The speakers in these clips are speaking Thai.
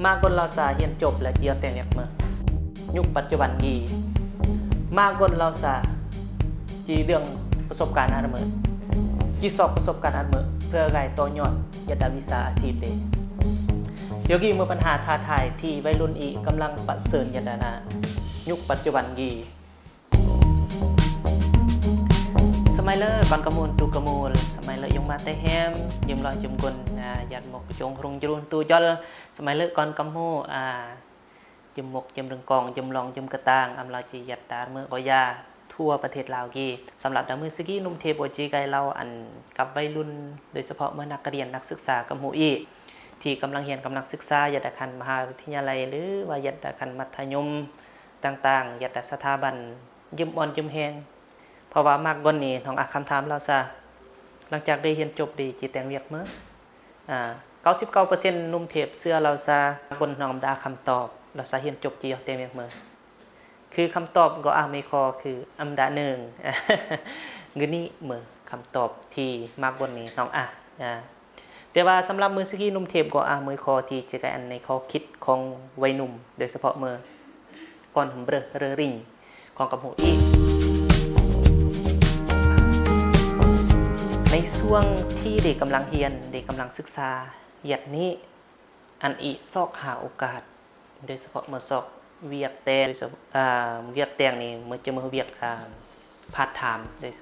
มากคนเราสาเรียนจบและเจียวแต่งเรียกมือยุคปัจจุบันกีมากคนเราสาจีเรื่องประสบการณ์อันมือจีสอบประสบการณ์อันมือเพื่อไงต่อยอดยาดาวิสาอาชีพเดเดี๋ยวกีมือปัญหาท้าทายที่วัยรุ่นอีกำลังปะเสริญยาดานายุคปัจจุบันกีสมัยเลก่อนกมูลตูกมูลสมัยเลยยงมาเตแฮมยมลอยจมกลยัดหมกจงรุงจรุนตูจอลสมัยเลยก่อนกมูจมหมกจมรึงกองจมลองจมกระตางอำลาจียัดตาเมื่อกอยาทั่วประเทศลาวกีสำหรับดามือสกี้นุ่มเทปโอจีไกเราอันกับวัยรุ่นโดยเฉพาะเมื่อนักเรียนนักศึกษากมูอีที่กำลังเรียนกำลังศึกษายัดคันมหาวิทยาลัยหรือว่ายัดคันมัธยมต่างๆยัดสถาบันยืมอ่อนยืมแหงเพราะว่ามากกว่านี้น้องอักคำถามเราซะหลังจากได้เรียนจบดีจีแต่งเวียกเมื่อ99%นุ่มเทปเสื้อเราซะคนน้องดาคำตอบเราซะเรียนจบจีแต่งเวียกเมื่อคือคำตอบก็ไม่คอคืออันดับหนึ่งเงินนี้เมื่อคำตอบที่มากกว่านี้น้องแต่ว่าสำหรับมือสกี้นุ่มเทปก็มือคอที่จะได้อันในข้อคิดของวัยหนุ่มโดยเฉพาะเมื่อก่อนเบรริ่งของกับหูอีในช่วงที่เด็กกำลังเรียนเด็กกำลังศึกษาหยัดนี้อันอีซอกหาโอกาสโดยเฉพาะเมื่อซอกเวียกแต่เวียกแต่งนี่เมื่อจะมาเวียกพาร์ทไทม์โดย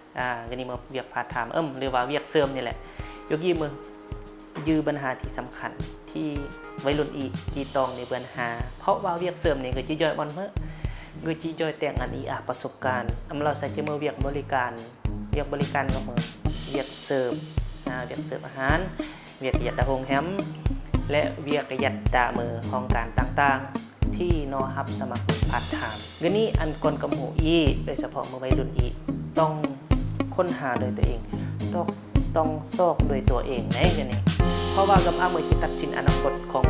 ก็นี่มาเวียกพาร์ทไทม์หรือว่าเวียกเสริมนี่แหละยกยี่มือยื้อปัญหาที่สำคัญที่วัยรุ่นอีจีตองในปัญหาเพราะว่าเวียกเสริมนี่ก็จีจอยมันเมื่อก็จีจอยแต่งอันอีประสบการณ์เราใส่จะมาเวียกบริการเวียกบริการก็เหมือนเวียกเสิร์ฟอาหารเวียกยัดดาโฮงแฮมและเวียกยัดดามือของการต่างๆที่นอฮับสมัครพาร์ทไทม์เงินนี้อันก่อนกับหมูอีโดยเฉพาะเมื่อวัยรุ่นอีต้องค้นหาโดยตัวเองต้องซอกโดยตัวเองในเงินนี้เพราะว่ากับเมื่อที่ตัดสินอนาคตของ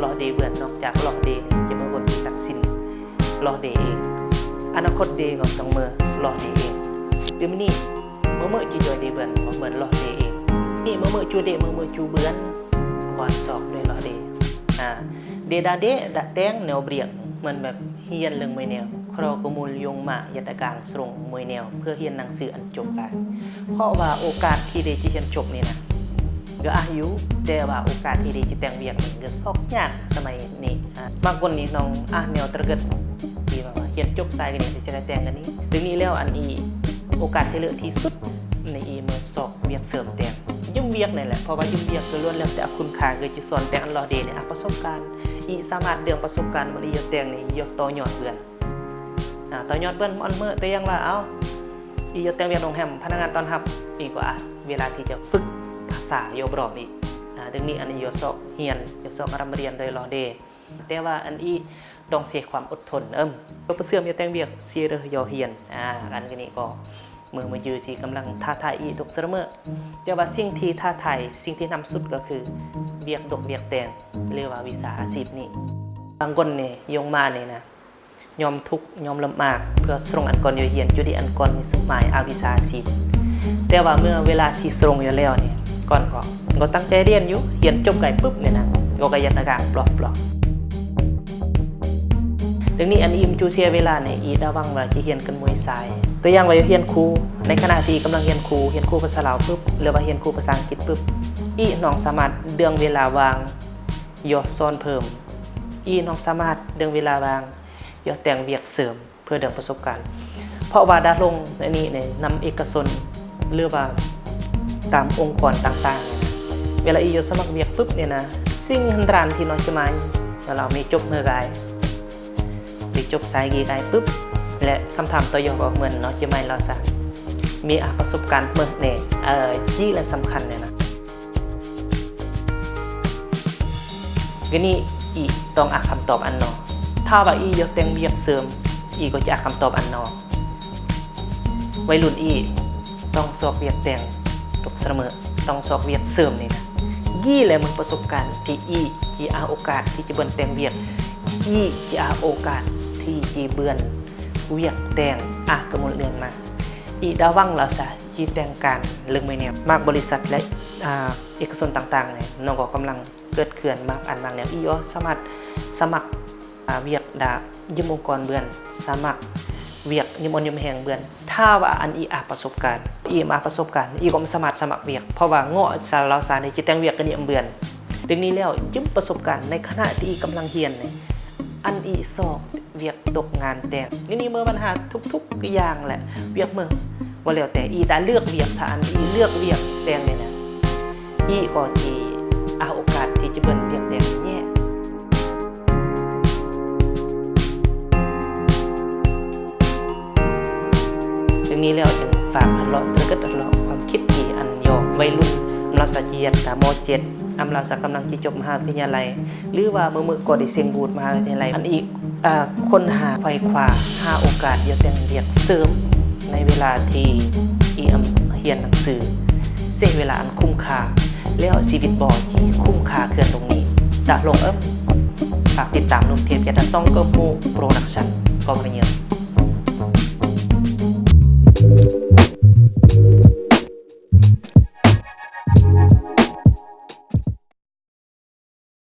ลอเดเบือนนอกจากลอเดจะมาบนที่ตัดสินลอเดเองอนาคตเดของต้องเมื่อลอเดเองคือมันนี่เมื่อจีจอยเดเบือนเหมือนลอเดเองนี่เมื่อจูเดเมื่อจูเบือนก่อนสอบด้วยลอเดเดดาเดดะแตงแนวเบียงเหมือนแบบเฮียนเรื่องมวยแนวครอกมูลยงมายัดกลางส่งมวยแนวเพื่อเฮียนหนังสืออันจบไปเพราะว่าโอกาสที่เดจิเฮียนจบนี่นะก็อายุแต่ว่าโอกาสที่เดจิแต่งเบียงนี่ก็ซอกยากสมัยนี้บางคนนี่น้องแนวตระเกิดที่ว่าเฮียนจบสายกันนี่จะได้แต่งกันนี้ถึงนี้แล้วอันอีโอกาสที่เหลือที่สุดในอีเมื่อสอบเบียงเสริมแต่งยุ่งเบียงนี่แหละเพราะว่ายุ่งเบียงคือล้วนแล้วแต่คุณค่าคือจะสอนแต่งอันรอเดเนี่ยประสบการณ์อีสามารถเดืองประสบการณ์มันอีแต่งนี่ยกต่อยอดเบือนต่อยอดเบือนมันเมื่อแต่ยังว่าอีแต่งเบียงโรงแรมพนักงานต้อนรับอีกว่าเวลาที่จะฝึกภาษาโยบรอบอีกดังนี้อันนี้โยสอบเฮียนโยสอบรำเรียนโดยรอเดแต่ว่าอันอีต้องเสียความอดทนก็เสื่อมโยแต่งเบียงเสียเรยโยเฮียนอันนี้ก็มือมายืนที่กำลังท้าทายอีทุกเสมอแต่ว่าสิ่งที่ท้าทายสิ่งที่นำสุดก็คือเบียกดกเบียกแต่งเรียกว่าวิสาอาชีพนี้บางคนเนี่ยยงมาเนี่ยนะยอมทุกยอมลำบากเพื่อส่งอันก่อนอยู่เฮียนจุดอันก่อนมีสมัยอาวิสาอาชีพแต่ว่าเมื่อเวลาที่ส่งอยู่แล้วเนี่ยก่อนก็ตั้งใจเรียนอยู่เฮียนจบไก่ปุ๊บเนี่ยนะก็ยันอาการปลอกดังนี้อันอิมจูเซียเวลาเนี่ยอีดาวังว่าจะเฮียนกันมวยสายตัวอย่างว่าเฮียนครูในขณะที่กำลังเฮียนครูภาษาลาวปุ๊บหรือว่าเฮียนครูภาษาอังกฤษปุ๊บอีน้องสามารถเดืองเวลาวางย่อซ้อนเพิ่มอีน้องสามารถเดืองเวลาวางย่อแต่งเวียกเสริมเพื่อเดืองประสบการณ์เพราะว่าดาลงในนี้เนี่ยนำเอกชนหรือว่าตามองค์กรต่างๆเวลาอีย่อสมัครเวียกปุ๊บเนี่ยนะสิ่งหันรานที่น้องจะมาเรามีจบเมื่อไรจบสายกีไกปุ๊บและคำถามตัวยอก็เหมือนเนาะจะไม่เราสักมีประสบการณ์เมื่อเนี่ยยี่และสำคัญเลยนะก็นี่อีต้องคำตอบอันนอถ้าว่าอียกแต่งเบียกเสริมอีก็จะคำตอบอันนอวัยรุ่นอีต้องสอบเบียกแต่งทุกเสมอต้องสอบเบียกเสริมนี่นะยี่และมันประสบการณ์ที่อีจีโอกาสที่จะเบิ่นแต่งเบียกอีจีโอกาสที่จีเบือนเวียกแต่งกระมวลเรื่องมาอีดาวังเราซะจีแต่งการเรื่องไม่เนี่ยมากบริษัทและ เอกชนต่างๆเนี่ยน้องก็กำลังเกิดเขื่อนมากอันบางแนวอีอ๋อสามารถสมัครเวียกดายิมองค์กรเบือนสมัครเวียกยิมอนยมแหงเบือนถ้าว่าอันอีประสบการณ์อีมาประสบการณ์อีก็สามารถสมัครเวียกเพราะว่าเงาะสารเราสารในจิตแต่งเวียกกันเบือนถึงนี้แล้วยึมประสบการณ์ในขณะที่อีกำลังเรียนเนี่ยอันอีสอบเวียกตกงานแต่งนี่เมื่อปัญหาทุกๆอย่างแหละเวียกเมื่อว่าแล้วแต่อีได้เลือกเวียกถ้าอันอีเลือกเวียกแต่งเนี่ยนะอีก็ที่โอกาสที่จะเบิ่นเวียกแต่งแย่ถึงนี้แล้วจึงฝากอันเลาะแล้วก็อันเลาะความคิดที่อันยอมวัยรุ่นเราสะเจียดม.7เราสักกำลังที่จบมหาวิทยาลัยหรือว่ามือก็ได้เสียงบูดมหาวิทยาลัยอันอีกคนหาไฟขวาหาโอกาสเยอะแต่งเรียนเสริมในเวลาที่เรียนหนังสือเสียเวลาอันคุ้มค่าแล้วชีวิตบ่ที่คุ้มค่าเกินตรงนี้จะลงฝากติดตามนุ่มเทพยาดาซ่องเกิร์ลโปรดักชั่นก็มาเยอะ